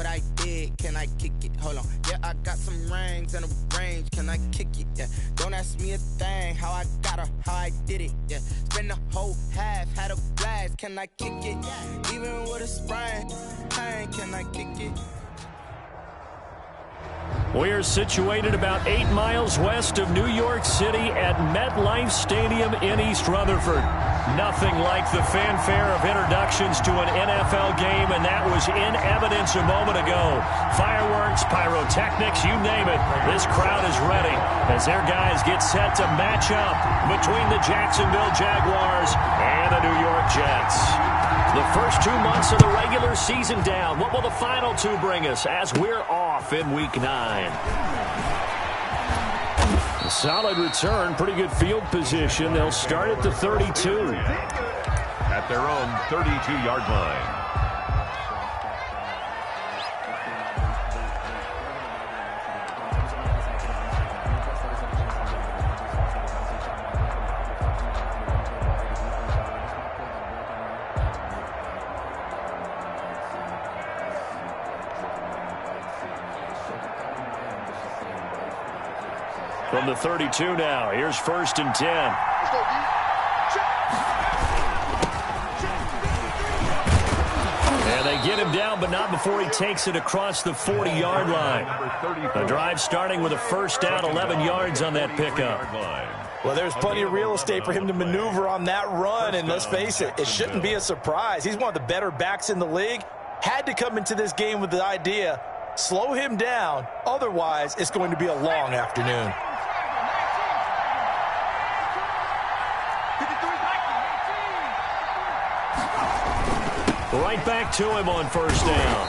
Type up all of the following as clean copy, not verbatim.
what I did, can I kick it? Hold on, yeah, I got some rings and a range, can I kick it? Yeah, don't ask me a thing, how I got her, how I did it. Yeah, spend the whole half, had a blast, can I kick it? Even with a sprain, pain, can I kick it? We're situated about 8 miles west of New York City at MetLife Stadium in East Rutherford. Nothing like the fanfare of introductions to an NFL game, and that was in evidence a moment ago. Fireworks, pyrotechnics, you name it. This crowd is ready as their guys get set to match up between the Jacksonville Jaguars and the New York Jets. The first 2 months of the regular season down. What will the final 2 bring us as we're off in Week 9? A solid return, pretty good field position. They'll start at the 32. At their own 32-yard line. From the 32 now, here's 1st and 10. And they get him down, but not before he takes it across the 40-yard line. The drive starting with a first down, 11 yards on that pickup. Well, there's plenty of real estate for him to maneuver on that run, and let's face it, it shouldn't be a surprise. He's one of the better backs in the league. Had to come into this game with the idea, slow him down, otherwise it's going to be a long afternoon. Right back to him on first down.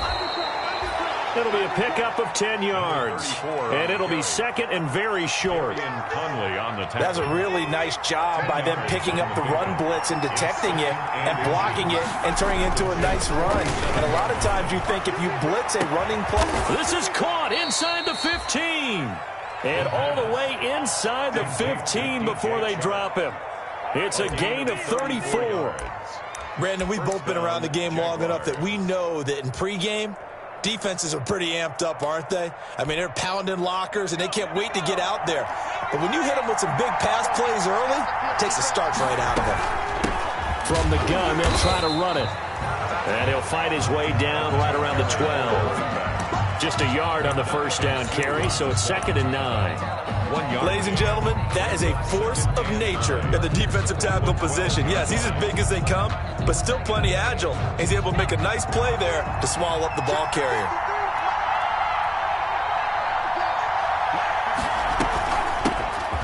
It'll be a pickup of 10 yards. And it'll be second and very short. That's a really nice job by them picking up the run blitz and detecting it and blocking it and turning it into a nice run. And a lot of times you think if you blitz a running play. This is caught inside the 15. And all the way inside the 15 before they drop him. It's a gain of 34. Brandon, we've both been around the game long enough that we know that in pregame, defenses are pretty amped up, aren't they? I mean, they're pounding lockers, and they can't wait to get out there. But when you hit them with some big pass plays early, it takes the starch right out of them. From the gun, they'll try to run it. And he'll fight his way down right around the 12. Just a yard on the first down carry, so it's 2nd and 9. 1 yard. Ladies and gentlemen, that is a force of nature in the defensive tackle position. Yes, he's as big as they come, but still plenty agile. He's able to make a nice play there to swallow up the ball carrier.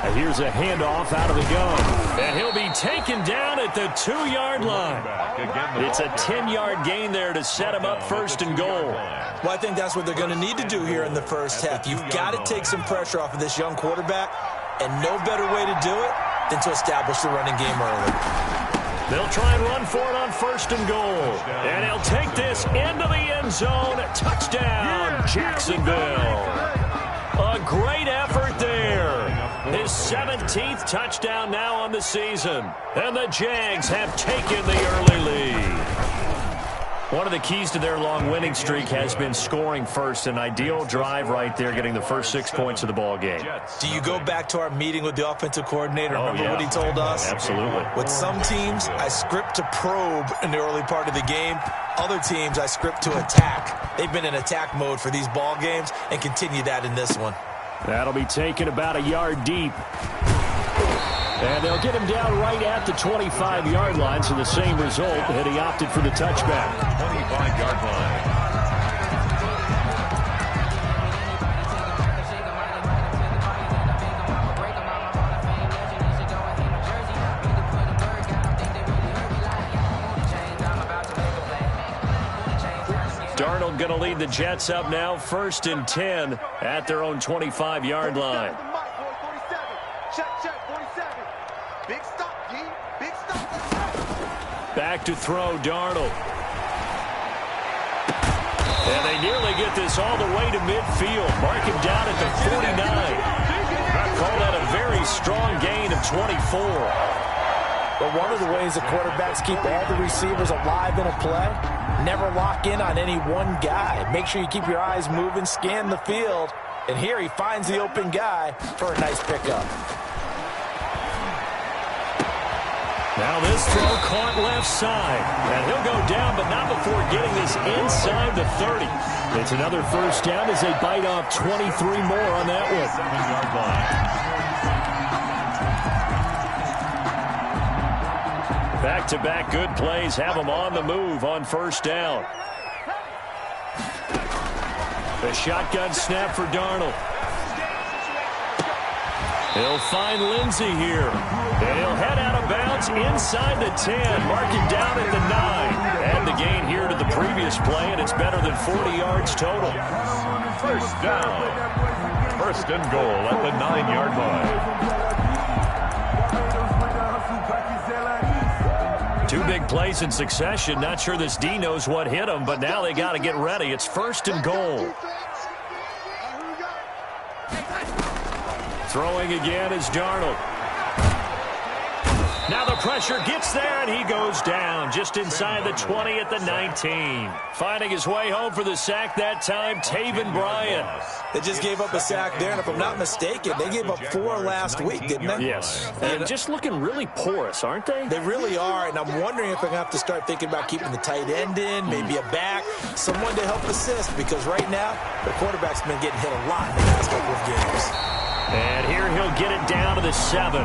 And here's a handoff out of the gun. And he'll be taken down at the 2-yard line. It's a 10-yard gain there to set him up 1st and goal. Well, I think that's what they're going to need to do here in the first half. You've got to take some pressure off of this young quarterback, and no better way to do it than to establish the running game early. They'll try and run for it on 1st and goal. And he'll take this into the end zone. Touchdown, Jacksonville. A great effort there. His 17th touchdown now on the season. And the Jags have taken the early lead. One of the keys to their long winning streak has been scoring first. An ideal drive right there, getting the first 6 points of the ball game. Do you go back to our meeting with the offensive coordinator? Remember what he told us? Absolutely. With some teams, I script to probe in the early part of the game. Other teams, I script to attack. They've been in attack mode for these ball games and continue that in this one. That'll be taken about a yard deep. And they'll get him down right at the 25-yard line, so the same result, and he opted for the touchback. 25-yard line. Darnold going to lead the Jets up now, 1st and 10 at their own 25-yard line. Back to throw, Darnold. And they nearly get this all the way to midfield. Mark him down at the 49. I call that a very strong gain of 24. But one of the ways the quarterbacks keep all the receivers alive in a play never lock in on any one guy. Make sure you keep your eyes moving, scan the field. And here he finds the open guy for a nice pickup. Now this throw caught left side. And he'll go down, but not before getting this inside the 30. It's another first down as they bite off 23 more on that one. Back-to-back good plays have them on the move on first down. The shotgun snap for Darnold. He'll find Lindsey here. And he'll head out of bounds inside the 10. Mark it down at the 9. And the gain here to the previous play, and it's better than 40 yards total. First down. First and goal at the 9-yard line. Two big plays in succession. Not sure this D knows what hit him, but now they got to get ready. It's first and goal. Throwing again is Darnold. Now the pressure gets there, and he goes down just inside the 20 at the 19. Finding his way home for the sack that time, Taven Bryan. They just gave up a sack there, and if I'm not mistaken, they gave up 4 last week, didn't they? Yes. And just looking really porous, aren't they? They really are, and I'm wondering if they're going to have to start thinking about keeping the tight end in, maybe a back, someone to help assist, because right now, the quarterback's been getting hit a lot in the last couple of games. And here he'll get it down to the 7.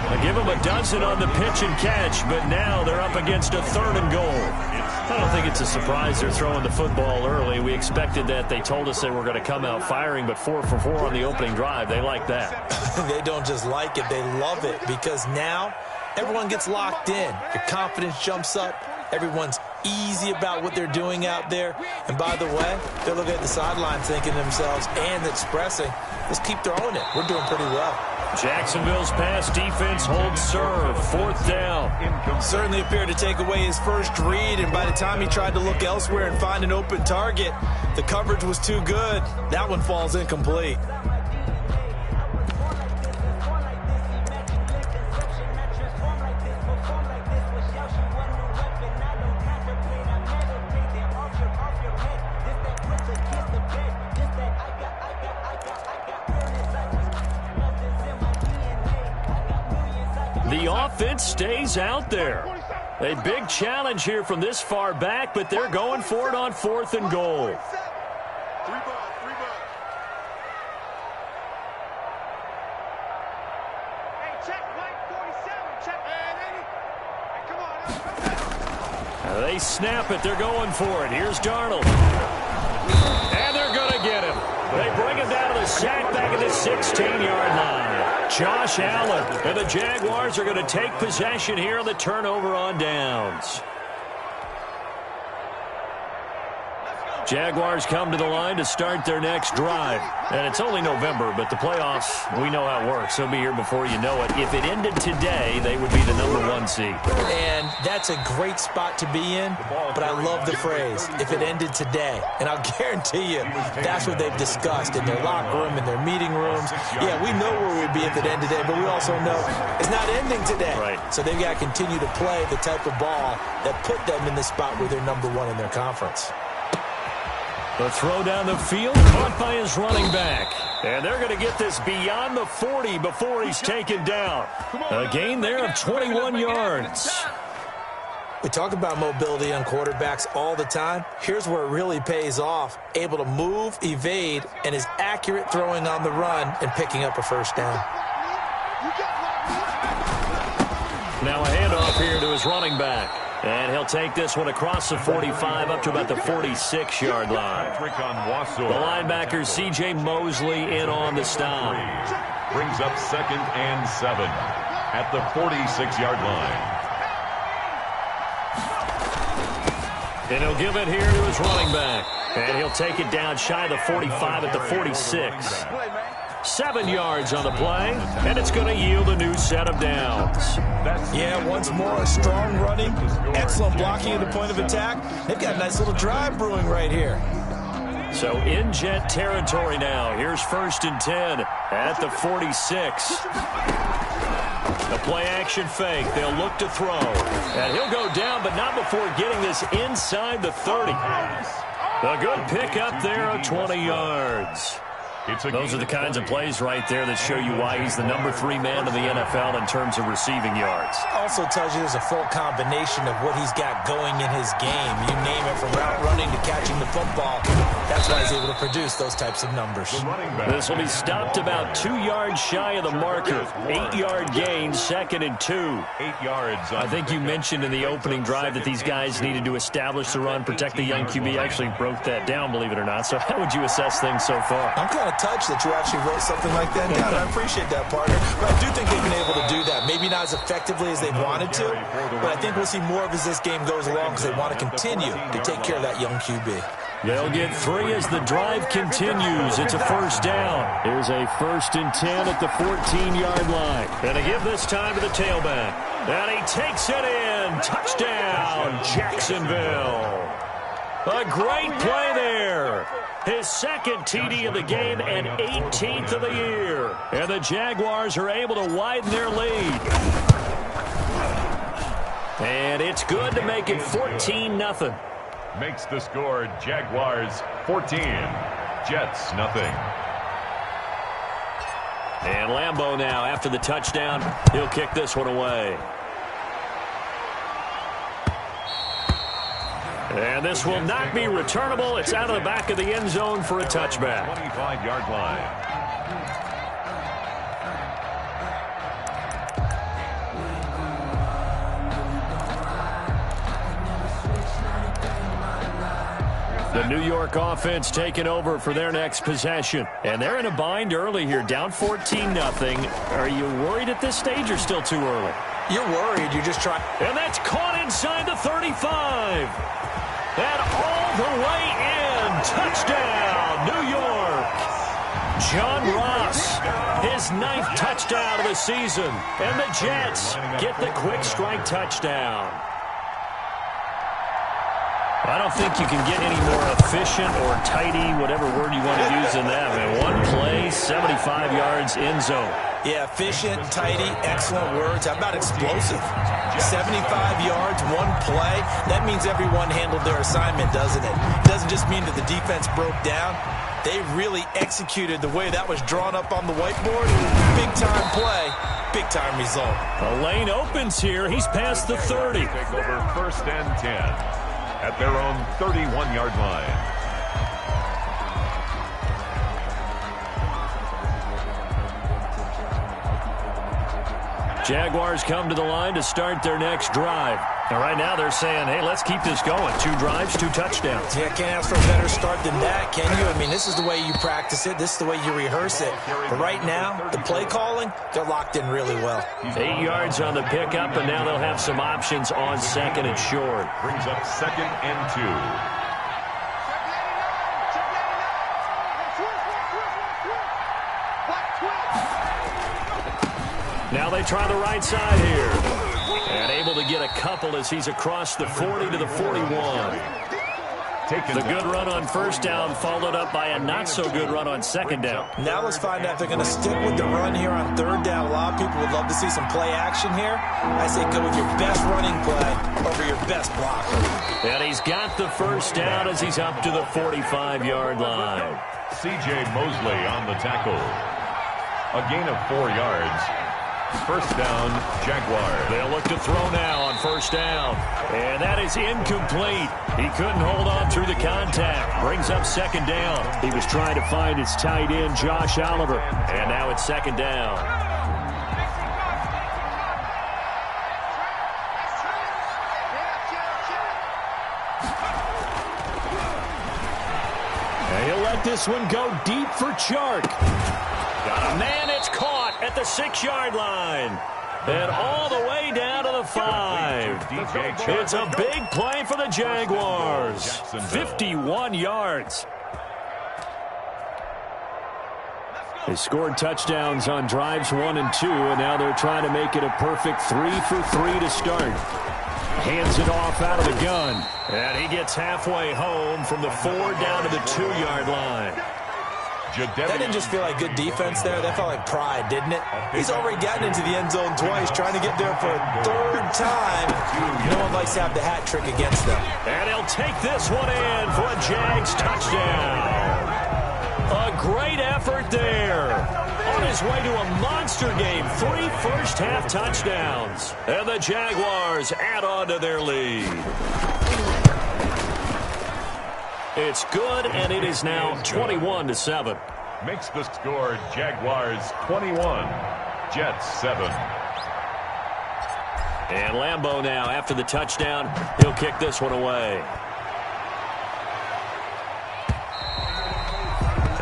They give him a dozen on the pitch and catch, but now they're up against a third and goal. I don't think it's a surprise they're throwing the football early. We expected that. They told us they were going to come out firing, but 4 for 4 on the opening drive. They like that. They don't just like it, they love it, because now everyone gets locked in. Your confidence jumps up. Everyone's easy about what they're doing out there. And by the way, they're looking at the sideline thinking to themselves and expressing, let's keep throwing it. We're doing pretty well. Jacksonville's pass defense holds serve. Fourth down. Certainly appeared to take away his first read, and by the time he tried to look elsewhere and find an open target, the coverage was too good. That one falls incomplete. The offense stays out there. A big challenge here from this far back, but they're going for it on 4th and goal. They snap it. They're going for it. Here's Darnold. And they're going to get him. They bring him down to the sack back at the 16-yard line. Josh Allen, and the Jaguars are going to take possession here on the turnover on downs. Jaguars come to the line to start their next drive. And it's only November, but the playoffs, we know how it works. They'll be here before you know it. If it ended today, they would be the #1 seed. And that's a great spot to be in, but I love the phrase, if it ended today. And I'll guarantee you, that's what they've discussed in their locker room, in their meeting rooms. Yeah, we know where we'd be if it ended today, but we also know it's not ending today. Right. So they've got to continue to play the type of ball that put them in the spot where they're #1 in their conference. The throw down the field, caught by his running back. And they're going to get this beyond the 40 before he's taken down. A gain there of 21 yards. We talk about mobility on quarterbacks all the time. Here's where it really pays off. Able to move, evade, and is accurate throwing on the run and picking up a first down. Now a handoff here to his running back. And he'll take this one across the 45 up to about the 46-yard line. The linebacker, C.J. Mosley, in on the stop. Brings up 2nd and 7 at the 46-yard line. And he'll give it here to his running back. And he'll take it down shy of the 45 at the 46. 7 yards on the play, and it's going to yield a new set of downs. Yeah, once more, strong running, excellent blocking at the point of attack. They've got a nice little drive brewing right here. So in Jet territory now. Here's 1st and 10 at the 46. The play-action fake. They'll look to throw. And he'll go down, but not before getting this inside the 30. A good pickup there of 20 yards. Those are the kinds of plays right there that show you why he's the number 3 man in the NFL in terms of receiving yards. Also tells you there's a full combination of what he's got going in his game. You name it, from route running to catching the football. That's why he's able to produce those types of numbers. This will be stopped about 2 yards shy of the marker. 8-yard gain, 2nd and 2. 8 yards. I think you mentioned in the opening drive that these guys needed to establish the run, protect the young QB. Actually broke that down, believe it or not. So how would you assess things so far? I'm kind of touched that you actually wrote something like that down. I appreciate that, partner. But I do think they've been able to do that. Maybe not as effectively as they wanted to, but I think we'll see more of as this game goes along because they want to continue to take care of that young QB. They'll get 3 as the drive continues. It's a first down. Here's a 1st and 10 at the 14-yard line. And they give this time to the tailback. And he takes it in. Touchdown, Jacksonville. A great play there. His 2nd TD of the game and 18th of the year. And the Jaguars are able to widen their lead. And it's good to make it 14-0. Makes the score Jaguars 14, Jets nothing. And Lambeau now after the touchdown. He'll kick this one away. And this will not be returnable. It's out of the back of the end zone for a touchback. 25-yard line. The New York offense taking over for their next possession. And they're in a bind early here, down 14-0. Are you worried at this stage or still too early? You're worried. You're just trying. And that's caught inside the 35. And all the way in. Touchdown, New York. John Ross, his 9th touchdown of the season. And the Jets get the quick strike touchdown. I don't think you can get any more efficient or tidy, whatever word you want to use in that. Man, one play, 75 yards, end zone. Yeah, efficient, tidy, excellent words. How about explosive? 75 yards, one play. That means everyone handled their assignment, doesn't it? It doesn't just mean that the defense broke down. They really executed the way that was drawn up on the whiteboard. Big-time play, big-time result. The lane opens here. He's past the 30. Take over 1st and 10. At their own 31-yard line. Jaguars come to the line to start their next drive. And right now they're saying, hey, let's keep this going. 2 drives, 2 touchdowns. Yeah, can't ask for a better start than that, can you? I mean, this is the way you practice it. This is the way you rehearse it. But right now, the play calling, they're locked in really well. 8 yards on the pickup, and now they'll have some options on 2nd and short. Brings up 2nd and 2. Now they try the right side here. And able to get a couple as he's across the 40 to the 41. The good run on 1st down followed up by a not-so-good run on 2nd down. Now let's find out if they're going to stick with the run here on 3rd down. A lot of people would love to see some play action here. I say go with your best running play over your best blocker. And he's got the 1st down as he's up to the 45-yard line. C.J. Mosley on the tackle. A gain of 4 yards. 1st down, Jaguars. They'll look to throw now on 1st down. And that is incomplete. He couldn't hold on through the contact. Brings up 2nd down. He was trying to find his tight end, Josh Oliver. And now it's 2nd down. And he'll let this one go deep for Chark. Got a man, it's caught at the 6-yard line. And all the way down to the 5. It's a big play for the Jaguars. 51 yards. They scored touchdowns on drives 1 and 2, and now they're trying to make it a perfect 3 for 3 to start. Hands it off out of the gun. And he gets halfway home from the 4 down to the 2-yard line. That didn't just feel like good defense there. That felt like pride, didn't it? He's already gotten into the end zone twice, trying to get there for a third time. No one likes to have the hat trick against them. And he'll take this one in for a Jags touchdown. A great effort there. On his way to a monster game, 3 first-half touchdowns. And the Jaguars add on to their lead. It's good, and it is now 21-7. Makes the score Jaguars 21, Jets 7. And Lambeau now, after the touchdown, he'll kick this one away.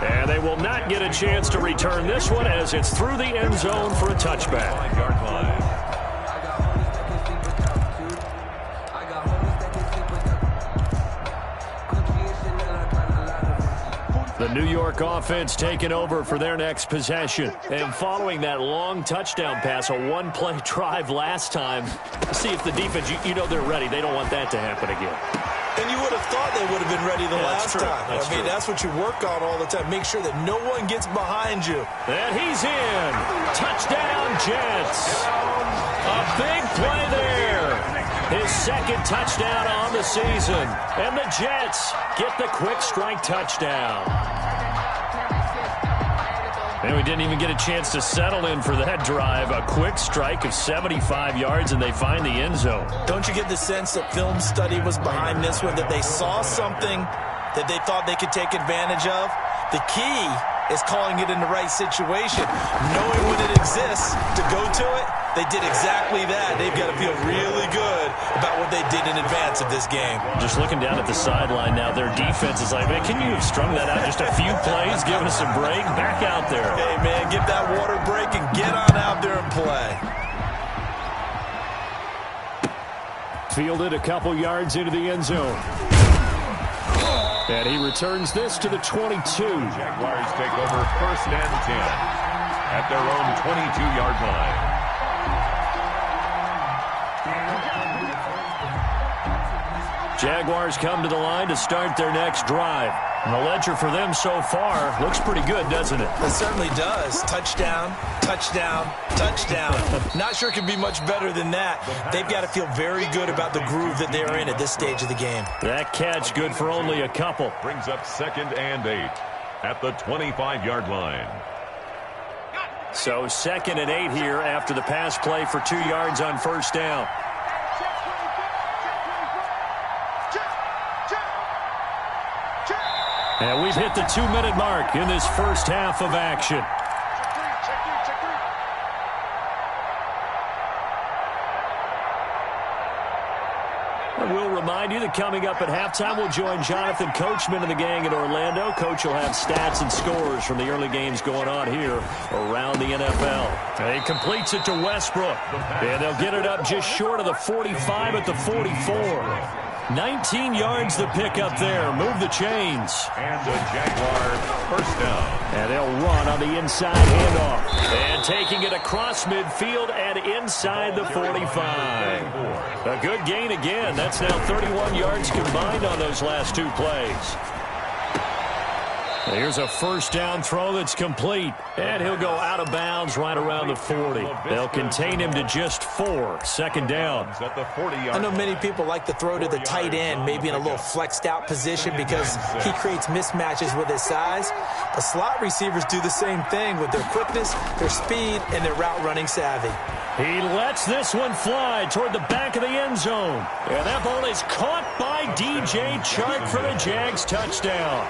And they will not get a chance to return this one as it's through the end zone for a touchback. 5-yard line. The New York offense taking over for their next possession. And following that long touchdown pass, a one-play drive last time, see if the defense, you know they're ready. They don't want that to happen again. And you would have thought they would have been ready the last time. That's what you work on all the time. Make sure that no one gets behind you. And he's in. Touchdown, Jets. A big play there. His second touchdown on the season. And the Jets get the quick strike touchdown. And we didn't even get a chance to settle in for that drive. A quick strike of 75 yards, and they find the end zone. Don't you get the sense that film study was behind this one, that they saw something that they thought they could take advantage of? The key is calling it in the right situation. Knowing when it exists to go to it, they did exactly that. They've got to feel really good about what they did in advance of this game. Just looking down at the sideline now, their defense is like, man, can you have strung that out just a few plays, give us a break? Back out there. Hey, man, get that water break and get on out there and play. Fielded a couple yards into the end zone. And he returns this to the 22. Jaguars take over 1st and 10 at their own 22-yard line. Jaguars come to the line to start their next drive. And the ledger for them so far looks pretty good, doesn't it? It certainly does. Touchdown, touchdown, touchdown. Not sure it could be much better than that. They've got to feel very good about the groove that they're in at this stage of the game. That catch good for only a couple. Brings up 2nd and 8 at the 25-yard line. So 2nd and 8 here after the pass play for 2 yards on first down. And we've hit the 2-minute mark in this first half of action. And we'll remind you that coming up at halftime, we'll join Jonathan Coachman and the gang in Orlando. Coach will have stats and scores from the early games going on here around the NFL. And he completes it to Westbrook. And they'll get it up just short of the 45 at the 44. 19 yards the pick up there. Move the chains. And the Jaguars 1st down. And they'll run on the inside handoff. And taking it across midfield and inside the 45. A good gain again. That's now 31 yards combined on those last 2 plays. Here's a first down throw that's complete. And he'll go out of bounds right around the 40. They'll contain him to just 4. 2nd down. I know many people like to throw to the tight end, maybe in a little flexed out position because he creates mismatches with his size. But slot receivers do the same thing with their quickness, their speed, and their route running savvy. He lets this one fly toward the back of the end zone. And that ball is caught by DJ Chark for the Jags touchdown.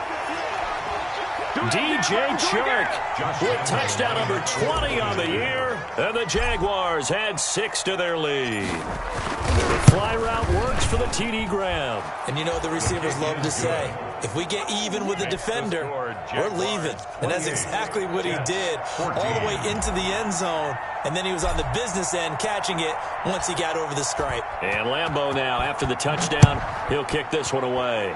DJ Chark with touchdown number 20 on the year, and the Jaguars add 6 to their lead. The fly route works for the TD Graham. And you know the receivers love to say, if we get even with the defender, we're leaving. And that's exactly what he did, all the way into the end zone. And then he was on the business end catching it once he got over the stripe. And Lambeau now, after the touchdown, he'll kick this one away.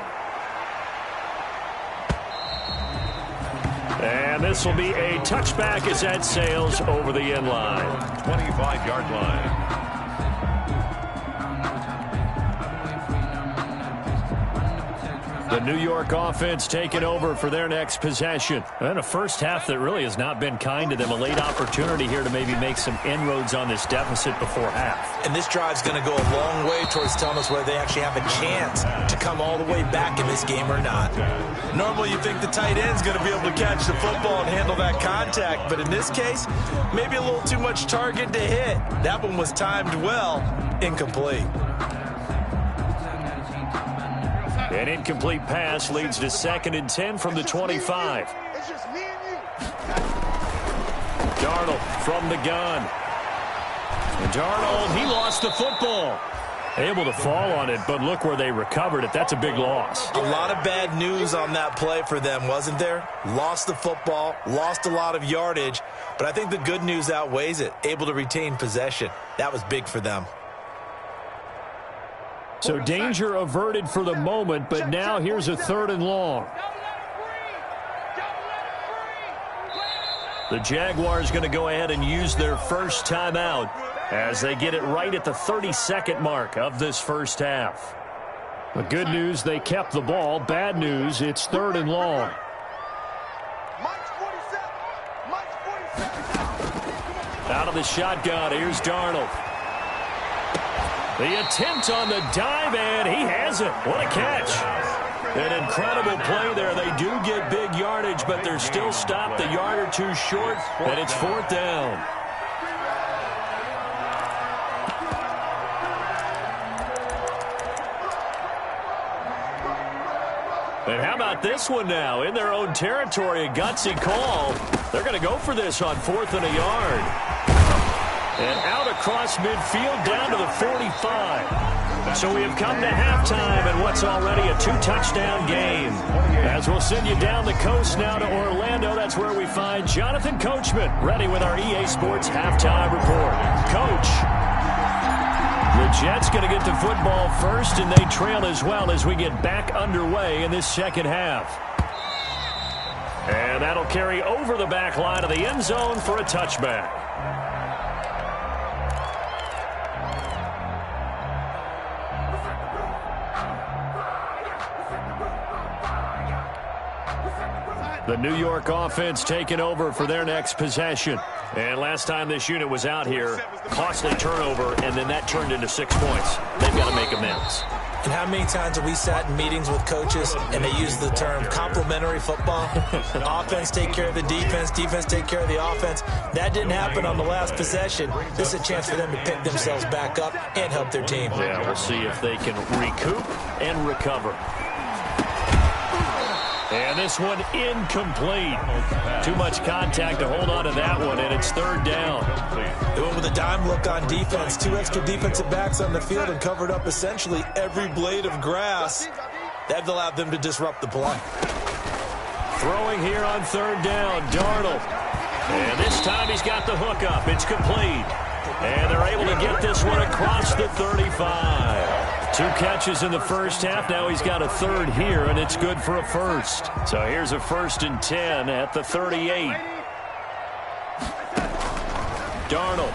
And this will be a touchback as that sails over the end line. 25-yard line. The New York offense taking over for their next possession. And a first half that really has not been kind to them. A late opportunity here to maybe make some inroads on this deficit before half. And this drive's going to go a long way towards telling us whether they actually have a chance to come all the way back in this game or not. Normally you think the tight end's going to be able to catch the football and handle that contact, but in this case, maybe a little too much target to hit. That one was timed well, incomplete. An incomplete pass leads to 2nd and 10 from the 25. Darnold from the gun. And Darnold, he lost the football. Able to fall on it, but look where they recovered it. That's a big loss. A lot of bad news on that play for them, wasn't there? Lost the football, lost a lot of yardage, but I think the good news outweighs it. Able to retain possession. That was big for them. So danger averted for the moment, but now here's a 3rd and long. The Jaguars going to go ahead and use their first timeout as they get it right at the 32nd mark of this first half. The good news, they kept the ball. Bad news, it's 3rd and long. Out of the shotgun, here's Darnold. The attempt on the dive, and he has it. What a catch. An incredible play there. They do get big yardage, but they're still stopped a yard or two short, and it's 4th down. And how about this one now? In their own territory, a gutsy call. They're going to go for this on 4th and a yard. And out across midfield down to the 45. So we have come to halftime in what's already a 2-touchdown game. As we'll send you down the coast now to Orlando, that's where we find Jonathan Coachman ready with our EA Sports halftime report. Coach, the Jets going to get the football first, and they trail as well as we get back underway in this second half. And that'll carry over the back line of the end zone for a touchback. The New York offense taking over for their next possession. And last time this unit was out here, costly turnover, and then that turned into 6 points. They've got to make amends. And how many times have we sat in meetings with coaches and they use the term complementary football? Offense take care of the defense, defense take care of the offense. That didn't happen on the last possession. This is a chance for them to pick themselves back up and help their team. Yeah, we'll see if they can recoup and recover. And this one incomplete. Too much contact to hold on to that one, and it's 3rd down. They went with a dime look on defense. 2 extra defensive backs on the field and covered up essentially every blade of grass. That allowed them to disrupt the play. Throwing here on 3rd down, Darnold. And this time he's got the hook up. It's complete. And they're able to get this one across the 35. 2 catches in the first half. Now he's got a 3rd here, and it's good for a first. So here's a 1st and 10 at the 38. Darnold.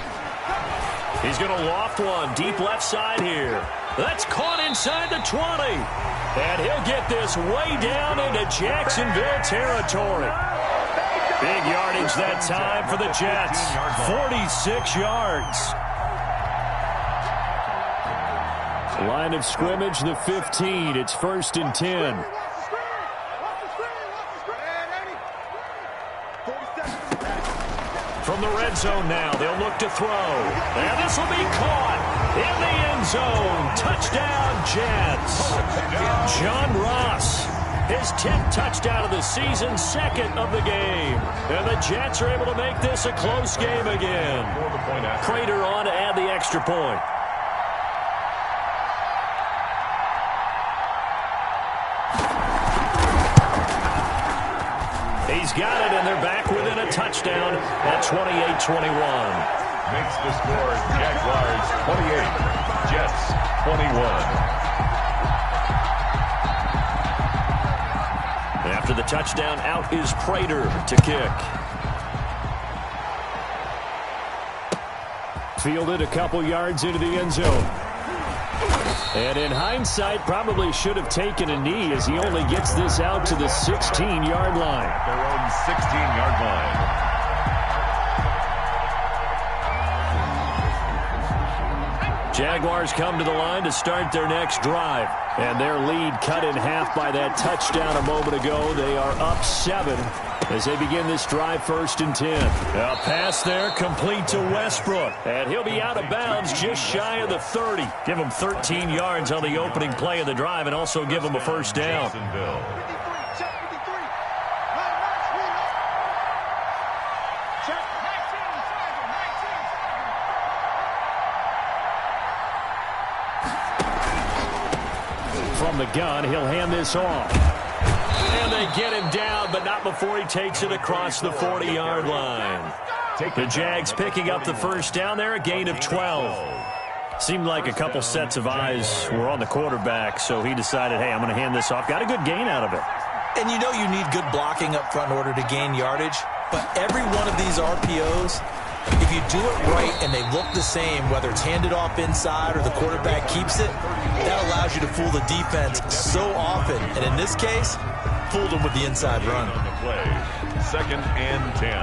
He's going to loft one deep left side here. That's caught inside the 20. And he'll get this way down into Jacksonville territory. Big yardage that time for the Jets. 46 yards. Line of scrimmage, the 15. It's 1st and 10. From the red zone now, they'll look to throw. And this will be caught in the end zone. Touchdown, Jets. John Ross, his 10th touchdown of the season, 2nd of the game. And the Jets are able to make this a close game again. Prater on to add the extra point. He's got it, and they're back within a touchdown at 28-21. Makes the score Jaguars 28, Jets 21. After the touchdown, out is Prater to kick. Fielded a couple yards into the end zone. And in hindsight, probably should have taken a knee as he only gets this out to the 16-yard line. Their own 16-yard line. Jaguars come to the line to start their next drive. And their lead cut in half by that touchdown a moment ago. They are up 7 as they begin this drive, 1st and 10. A pass there complete to Westbrook. And he'll be out of bounds just shy of the 30. Give him 13 yards on the opening play of the drive and also give him a first down. From the gun, he'll hand this off. And they get him down, but not before he takes it across the 40-yard line. The Jags picking up the first down there, a gain of 12. Seemed like a couple sets of eyes were on the quarterback, so he decided, hey, I'm going to hand this off. Got a good gain out of it. And you know you need good blocking up front in order to gain yardage, but every one of these RPOs, if you do it right and they look the same, whether it's handed off inside or the quarterback keeps it, that allows you to fool the defense so often. And in this case, fooled them with the inside run. 2nd and 10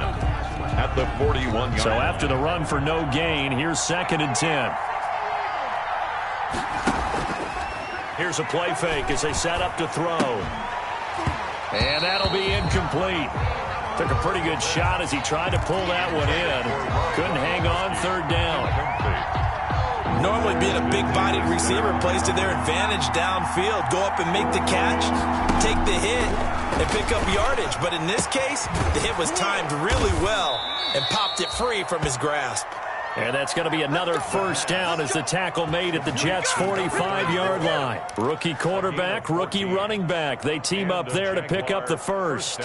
at the 41-yard. So after the run for no gain, here's 2nd and 10. Here's a play fake as they set up to throw. And that'll be incomplete. Took a pretty good shot as he tried to pull that one in. Couldn't hang on, 3rd down. Normally being a big-bodied receiver plays to their advantage downfield. Go up and make the catch, take the hit, and pick up yardage. But in this case, the hit was timed really well and popped it free from his grasp. And that's going to be another first down as the tackle made at the Jets' 45-yard line. Rookie quarterback, rookie running back. They team up there to pick up the first.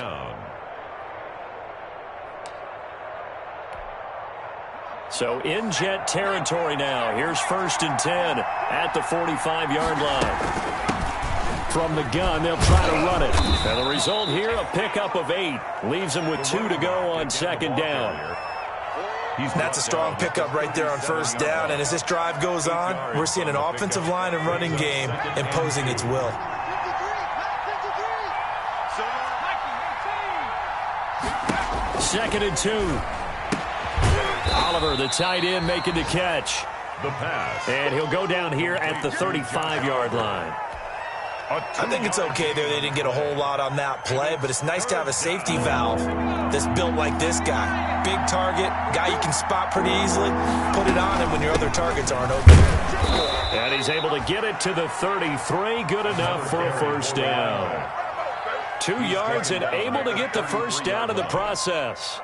So in Jet territory now. Here's 1st and 10 at the 45-yard line. From the gun, they'll try to run it. And the result here, a pickup of 8. Leaves them with 2 to go on 2nd down. That's a strong pickup right there on 1st down. And as this drive goes on, we're seeing an offensive line and running game imposing its will. 2nd and 2. Oliver, the tight end, making the catch. The pass. And he'll go down here at the 35-yard line. I think it's okay there. They didn't get a whole lot on that play, but it's nice to have a safety valve that's built like this guy. Big target, guy you can spot pretty easily. Put it on him when your other targets aren't open. And he's able to get it to the 33. Good enough for a first down. 2 yards and able to get the first down in the process.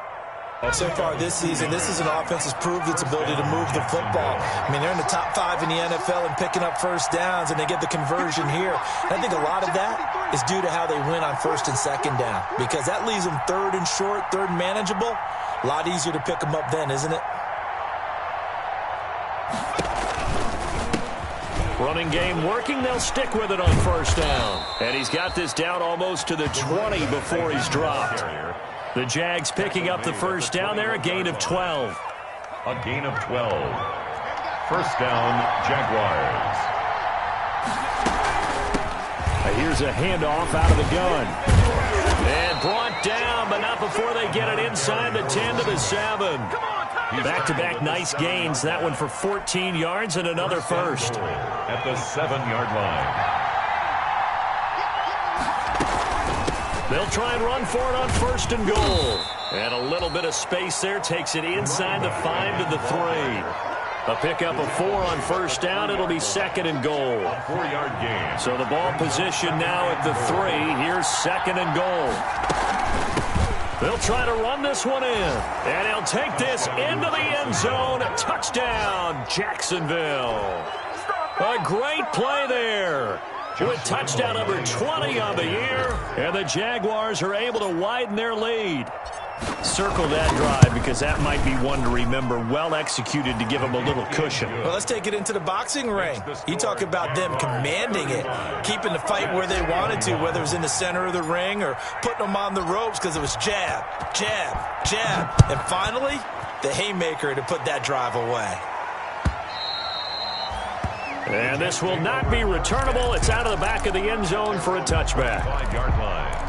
So far this season, this is an offense that's proved its ability to move the football. I mean, they're in the top 5 in the NFL and picking up first downs, and they get the conversion here. And I think a lot of that is due to how they win on 1st and 2nd down, because that leaves them 3rd and short, 3rd and manageable. A lot easier to pick them up then, isn't it? Running game working. They'll stick with it on 1st down. And he's got this down almost to the 20 before he's dropped. The Jags picking up the first down there, a gain of 12. A gain of 12. First down, Jaguars. Here's a handoff out of the gun. And brought down, but not before they get it inside the 10 to the 7. Back-to-back nice gains. That one for 14 yards and another first. At the 7-yard line. They'll try and run for it on 1st and goal. And a little bit of space there. Takes it inside the 5 to the 3. A pickup of 4 on 1st down. It'll be 2nd and goal. 4-yard gain. So the ball position now at the 3. Here's 2nd and goal. They'll try to run this one in. And he'll take this into the end zone. Touchdown, Jacksonville. A great play there. With touchdown number 20 on the year, and the Jaguars are able to widen their lead. Circle that drive because that might be one to remember. Well executed to give them a little cushion. Well, let's take it into the boxing ring. You talk about them commanding it, keeping the fight where they wanted to, whether it was in the center of the ring or putting them on the ropes because it was jab, jab, jab. And finally, the haymaker to put that drive away. And this will not be returnable. It's out of the back of the end zone for a touchback. 5-yard line.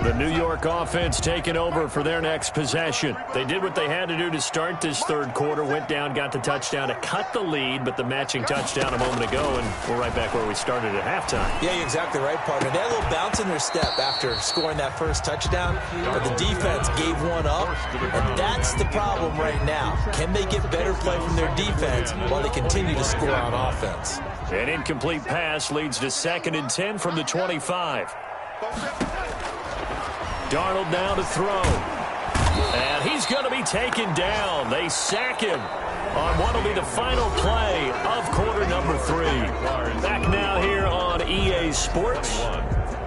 The New York offense taking over for their next possession. They did what they had to do to start this third quarter, went down, got the touchdown to cut the lead, but the matching touchdown a moment ago, and we're right back where we started at halftime. Yeah, you're exactly right, partner. They had a little bounce in their step after scoring that first touchdown, but the defense gave one up, and that's the problem right now. Can they get better play from their defense while they continue to score on offense? An incomplete pass leads to 2nd and 10 from the 25. Darnold now to throw. And he's going to be taken down. They sack him on what will be the final play of quarter number 3. Back now here on EA Sports.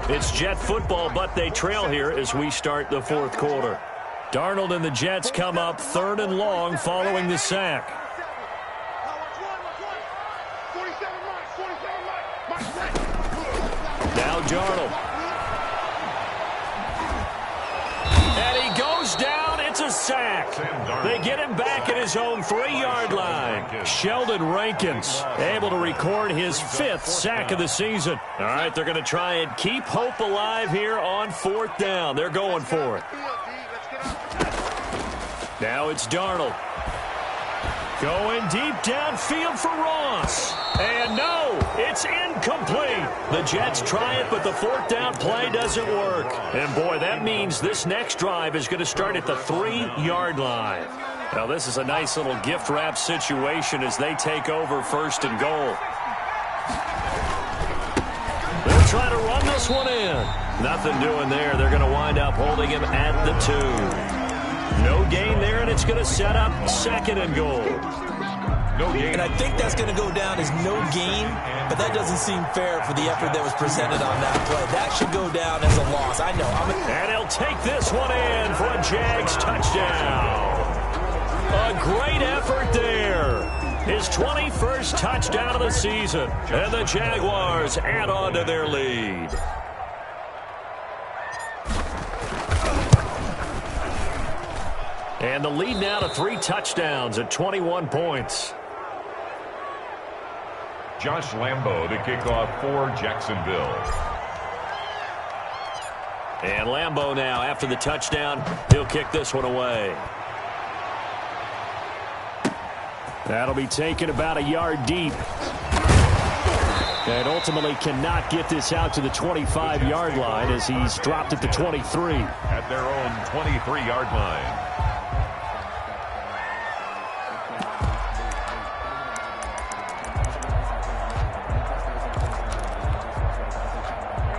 It's Jet football, but they trail here as we start the fourth quarter. Darnold and the Jets come up 3rd and long following the sack. Now Darnold. Down, it's a sack. They get him back at his own 3-yard line. Sheldon Rankins able to record his 5th sack of the season. All right, they're going to try and keep hope alive here on 4th down. They're going for it. Now it's Darnold. Going deep downfield for Ross. And no, it's incomplete. The Jets try it, but the 4th down play doesn't work. And boy, that means this next drive is going to start at the 3-yard line. Now, this is a nice little gift wrap situation as they take over 1st and goal. They'll try to run this one in. Nothing doing there. They're going to wind up holding him at the 2. No gain there, and it's going to set up 2nd and goal. No gain. And I think that's going to go down as no gain, but that doesn't seem fair for the effort that was presented on that play. That should go down as a loss. I know. And he'll take this one in for a Jags touchdown. A great effort there. His 21st touchdown of the season. And the Jaguars add on to their lead. And the lead now to 3 touchdowns at 21 points. Josh Lambo to kick off for Jacksonville. And Lambo now, after the touchdown, he'll kick this one away. That'll be taken about a yard deep. And ultimately cannot get this out to the 25-yard line as he's dropped at the 23. At their own 23-yard line.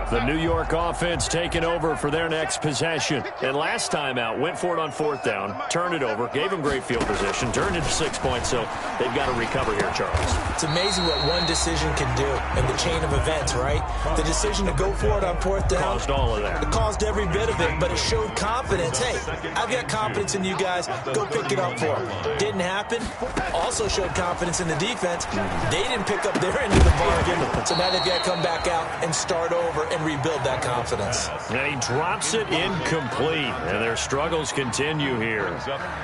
The New York offense taking over for their next possession. And last time out, went for it on 4th down, turned it over, gave them great field position, turned it to 6 points, so they've got to recover here, Charles. It's amazing what one decision can do in the chain of events, right? The decision to go for it on 4th down. Caused all of that. It caused every bit of it, but it showed confidence. Hey, I've got confidence in you guys. Go pick it up for them. Didn't happen. Also showed confidence in the defense. They didn't pick up their end of the bargain, so now they've got to come back out and start over and rebuild that confidence. And he drops it incomplete, and their struggles continue here.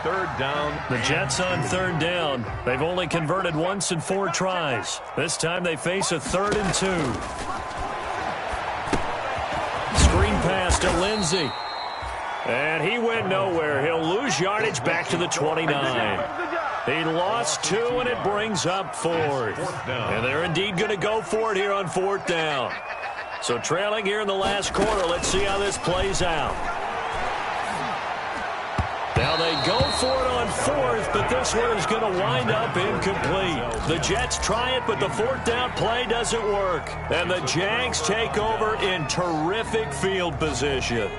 3rd down. The Jets on 3rd down. They've only converted once in 4 tries. This time they face a 3rd and 2. Screen pass to Lindsey. And he went nowhere. He'll lose yardage back to the 29. He lost 2, and it brings up 4th. And they're indeed going to go for it here on 4th down. So trailing here in the last quarter. Let's see how this plays out. Now they go for it on 4th, but this one is going to wind up incomplete. The Jets try it, but the 4th down play doesn't work. And the Jags take over in terrific field position.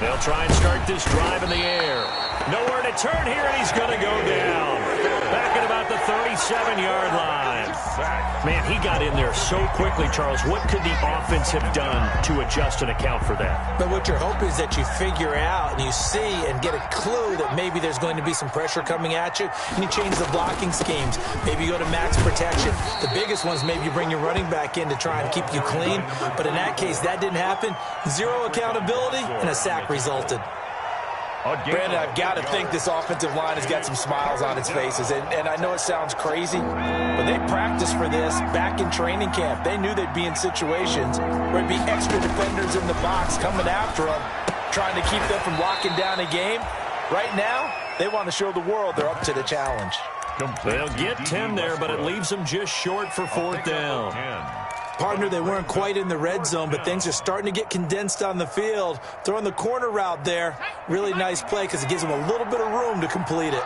They'll try and start this drive in the air. Nowhere to turn here, and he's going to go down. back at about the 37-yard line. Man, he got in there so quickly, Charles. What could the offense have done to adjust and account for that? But what you're hoping is that you figure out and you see and get a clue that maybe there's going to be some pressure coming at you, and you change the blocking schemes. Maybe you go to max protection. The biggest ones, maybe you bring your running back in to try and keep you clean. But in that case, that didn't happen. Zero accountability, and a sack resulted. Brandon, I've got to think this offensive line has got some smiles on its faces. And I know it sounds crazy, but they practiced for this back in training camp. They knew they'd be in situations where it'd be extra defenders in the box coming after them, trying to keep them from locking down a game. Right now, they want to show the world they're up to the challenge. They'll get 10 there, but it leaves them just short for 4th down. Partner, they weren't quite in the red zone, but things are starting to get condensed on the field. Throwing the corner route there, really nice play because it gives them a little bit of room to complete it.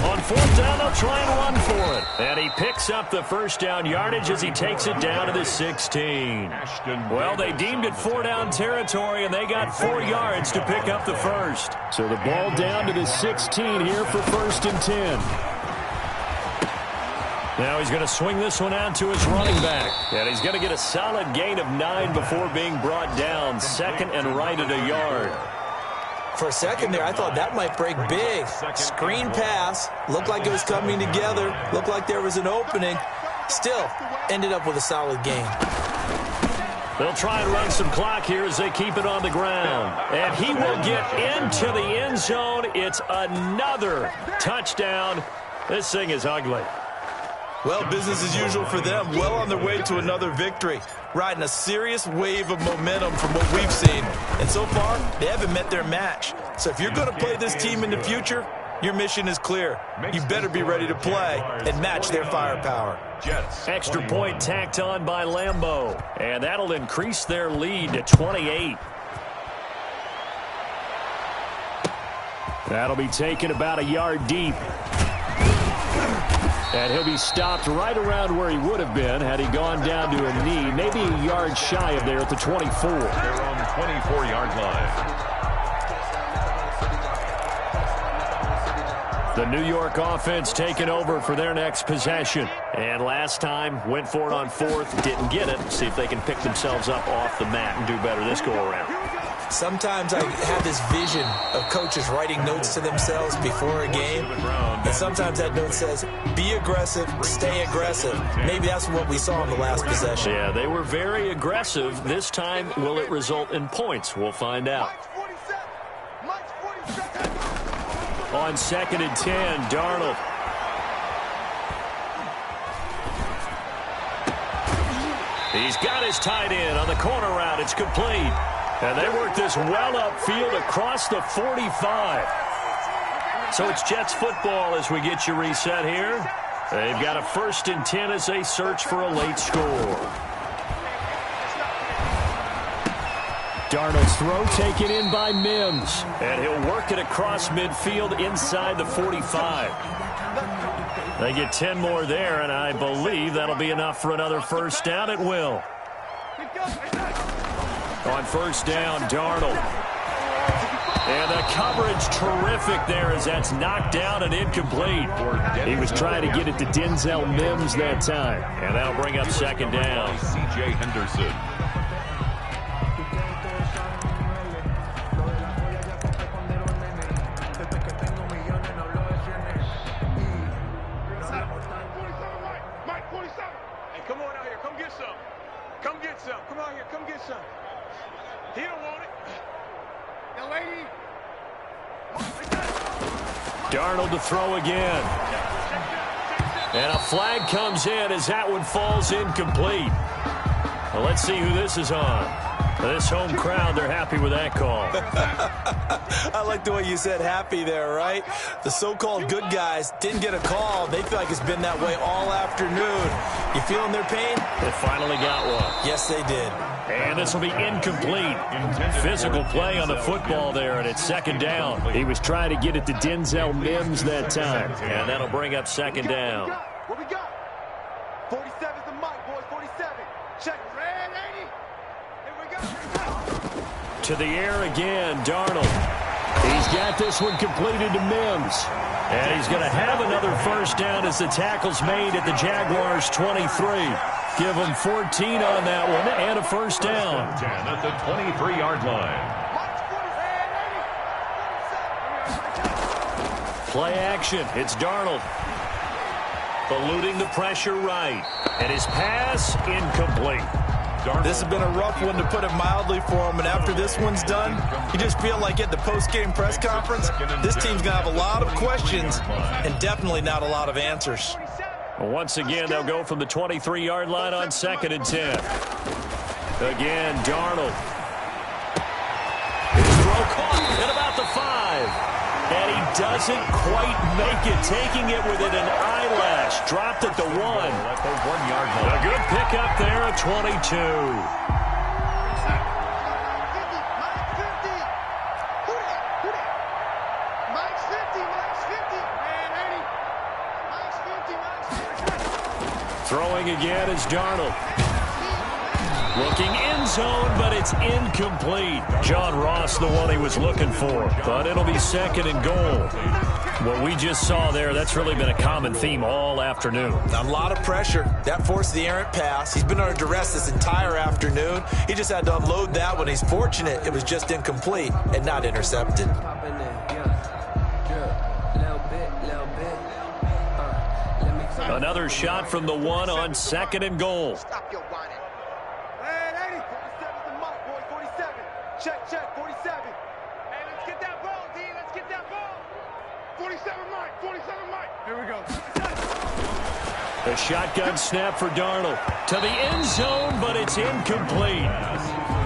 On 4th down, they'll try and run for it. And he picks up the first down yardage as he takes it down to the 16. Well, they deemed it 4-down territory, and they got 4 yards to pick up the first. So the ball down to the 16 here for 1st and 10. Now he's going to swing this one out to his running back. And he's going to get a solid gain of 9 before being brought down. 2nd and right at a yard. For a second there, I thought that might break big. Screen pass. Looked like it was coming together. Looked like there was an opening. Still, ended up with a solid gain. They'll try and run some clock here as they keep it on the ground. And he will get into the end zone. It's another touchdown. This thing is ugly. Well, business as usual for them. Well on their way to another victory. Riding a serious wave of momentum from what we've seen. And so far, they haven't met their match. So if you're going to play this team in the future, your mission is clear. You better be ready to play and match their firepower. Extra point tacked on by Lambeau. And that'll increase their lead to 28. That'll be taken about a yard deep. And he'll be stopped right around where he would have been had he gone down to a knee, maybe a yard shy of there at the 24. They're on the 24-yard line. The New York offense taking over for their next possession. And last time, went for it on 4th, didn't get it. See if they can pick themselves up off the mat and do better this go-around. Sometimes I have this vision of coaches writing notes to themselves before a game. And sometimes that note says, be aggressive, stay aggressive. Maybe that's what we saw in the last possession. Yeah, they were very aggressive. This time, will it result in points? We'll find out. On 2nd and 10, Darnold. He's got his tight end on the corner route. It's complete. And they work this well upfield across the 45. So it's Jets football as we get you reset here. They've got a 1st and 10 as they search for a late score. Darnold's throw taken in by Mims. And he'll work it across midfield inside the 45. They get 10 more there, and I believe that'll be enough for another 1st down. It will. On 1st down, Darnold. And the coverage terrific there as that's knocked down and incomplete. He was trying to get it to Denzel Mims that time. And that'll bring up 2nd down. C.J. Henderson. Hey, come on out here. Come get some. Come get some. Come out here. Come get some. He don't want it. Young lady. Darnold to throw again. And a flag comes in as that one falls incomplete. Well, let's see who this is on. This home crowd, they're happy with that call. I like the way you said happy there, right? The so-called good guys didn't get a call. They feel like it's been that way all afternoon. You feeling their pain? They finally got one. Yes, they did. And this will be incomplete. Physical play on the football there, and it's 2nd down. He was trying to get it to Denzel Mims that time. And that'll bring up 2nd down. What we got? 47's the mic, boys. 47. Check. Red 80. Here we To the air again, Darnold. He's got this one completed to Mims. And he's going to have another first down as the tackle's made at the Jaguars' 23. Give them 14 on that one and a first down. 10 at the 23-yard line. Play action. It's Darnold. Eluding the pressure right. And his pass incomplete. This has been a rough one, to put it mildly, for him. And after this one's done, you just feel like at the post-game press conference, this team's going to have a lot of questions and definitely not a lot of answers. Once again, they'll go from the 23-yard line on 2nd and 10. Again, Darnold. His throw caught at about the 5. And he doesn't quite make it, taking it within an eyelash. Dropped at the 1. At the 1-yard line. A good pickup there at 22. Throwing again is Darnold. Looking end zone, but it's incomplete. John Ross, the one he was looking for. But it'll be 2nd and goal. What we just saw there, that's really been a common theme all afternoon. A lot of pressure. That forced the errant pass. He's been under duress this entire afternoon. He just had to unload that one. He's fortunate it was just incomplete and not intercepted. Another shot from the 1 on 2nd and goal. Stop your whining. Hey, 80. 47's the mark, boy. 47. Check, 47. Hey, let's get that ball, D. Let's get that ball. 47 Mike. 47 Mike. Here we go. A shotgun snap for Darnold. To the end zone, but it's incomplete.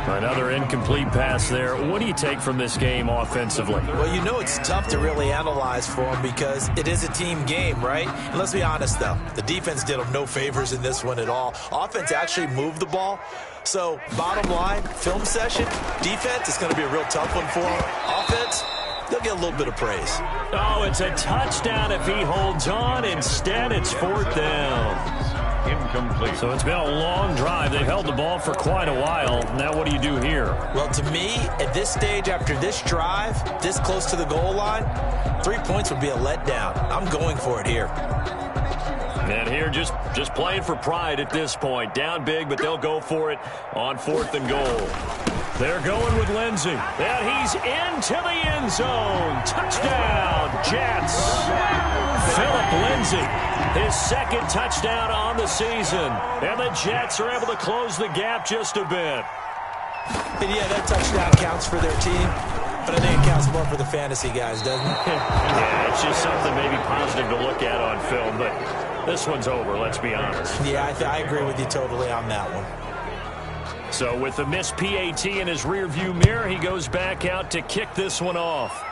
Another incomplete pass there. What do you take from this game offensively? Well, you know it's tough to really analyze for him because it is a team game, right? And let's be honest, though. The defense did him no favors in this one at all. Offense actually moved the ball. So, bottom line, film session, defense is going to be a real tough one for him. Offense, they'll get a little bit of praise. Oh, it's a touchdown if he holds on. Instead, it's 4th down. Incomplete. So it's been a long drive. They've held the ball for quite a while. Now what do you do here? Well, to me, at this stage, after this drive, this close to the goal line, 3 points would be a letdown. I'm going for it here. And here, just playing for pride at this point. Down big, but they'll go for it on 4th and goal. They're going with Lindsey. And he's into the end zone. Touchdown, Jets. Philip Lindsey, his 2nd touchdown on the season. And the Jets are able to close the gap just a bit. And yeah, that touchdown counts for their team. But I think it counts more for the fantasy guys, doesn't it? Yeah, it's just something maybe positive to look at on film. But this one's over, let's be honest. Yeah, I agree with you totally on that one. So with the missed PAT in his rearview mirror, he goes back out to kick this one off.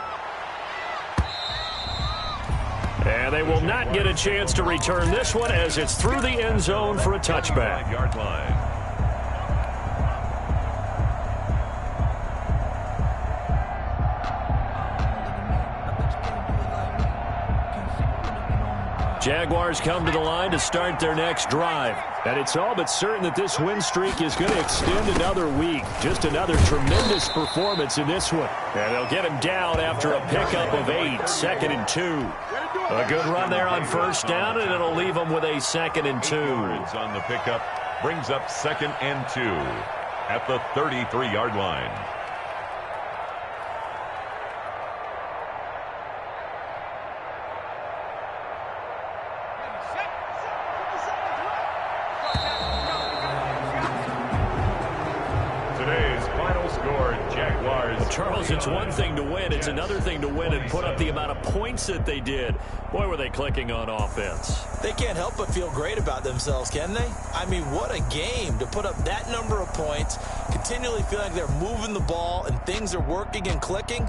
And they will not get a chance to return this one as it's through the end zone for a touchback. 5-yard line. Jaguars come to the line to start their next drive. And it's all but certain that this win streak is going to extend another week. Just another tremendous performance in this one. And they'll get him down after a pickup of 8, 2nd and 2. A good run there on first down, and it'll leave them with a 2nd and 2. On the pickup brings up 2nd and 2 at the 33-yard line. Charles, it's one thing to win. It's another thing to win and put up the amount of points that they did. Boy, were they clicking on offense. They can't help but feel great about themselves, can they? I mean, what a game to put up that number of points, continually feel like they're moving the ball and things are working and clicking.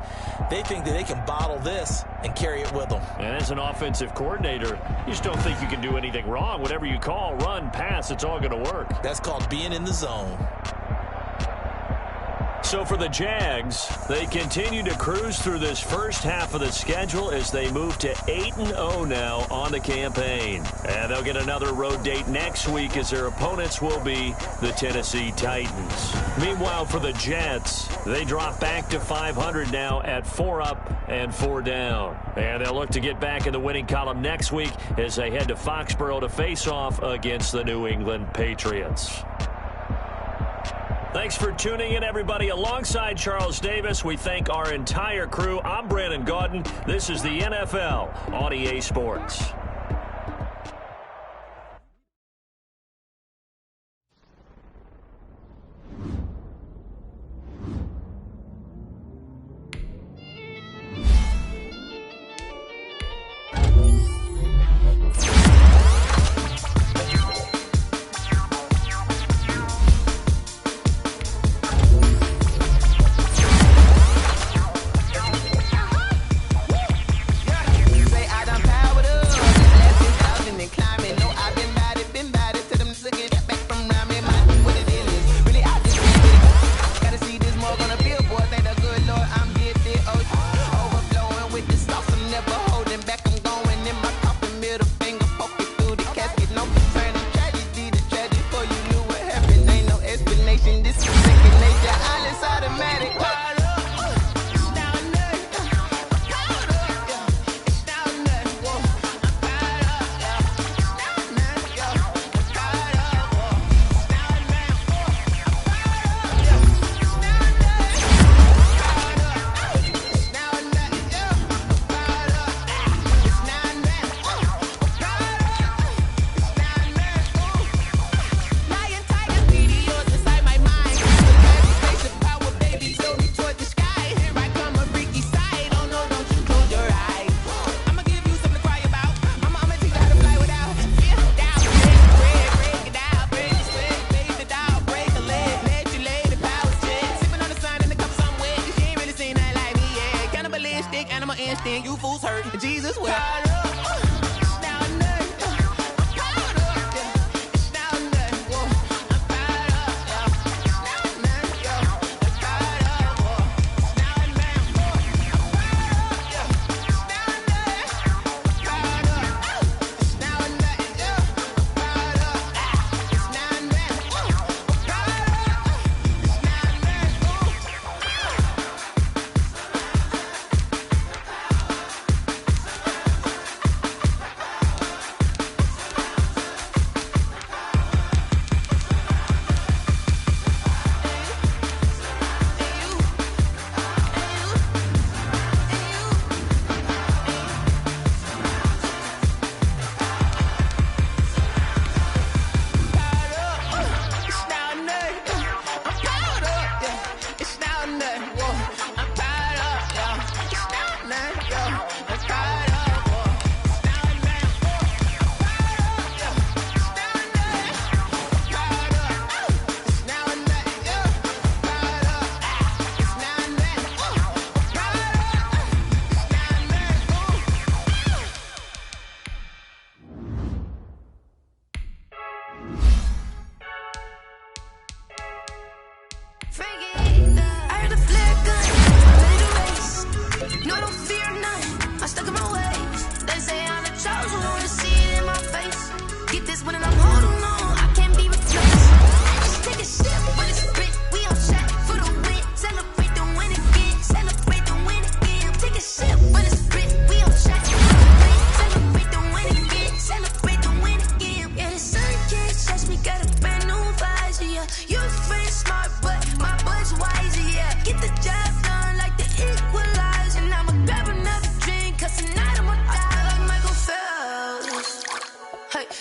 They think that they can bottle this and carry it with them. And as an offensive coordinator, you just don't think you can do anything wrong. Whatever you call, run, pass, it's all going to work. That's called being in the zone. So for the Jags, they continue to cruise through this first half of the schedule as they move to 8-0 now on the campaign. And they'll get another road date next week as their opponents will be the Tennessee Titans. Meanwhile, for the Jets, they drop back to 500 now at 4 up and 4 down. And they'll look to get back in the winning column next week as they head to Foxborough to face off against the New England Patriots. Thanks for tuning in, everybody. Alongside Charles Davis, we thank our entire crew. I'm Brandon Gaudin. This is the NFL on EA Sports. You fools hurt. Jesus will.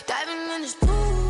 Diving in this pool.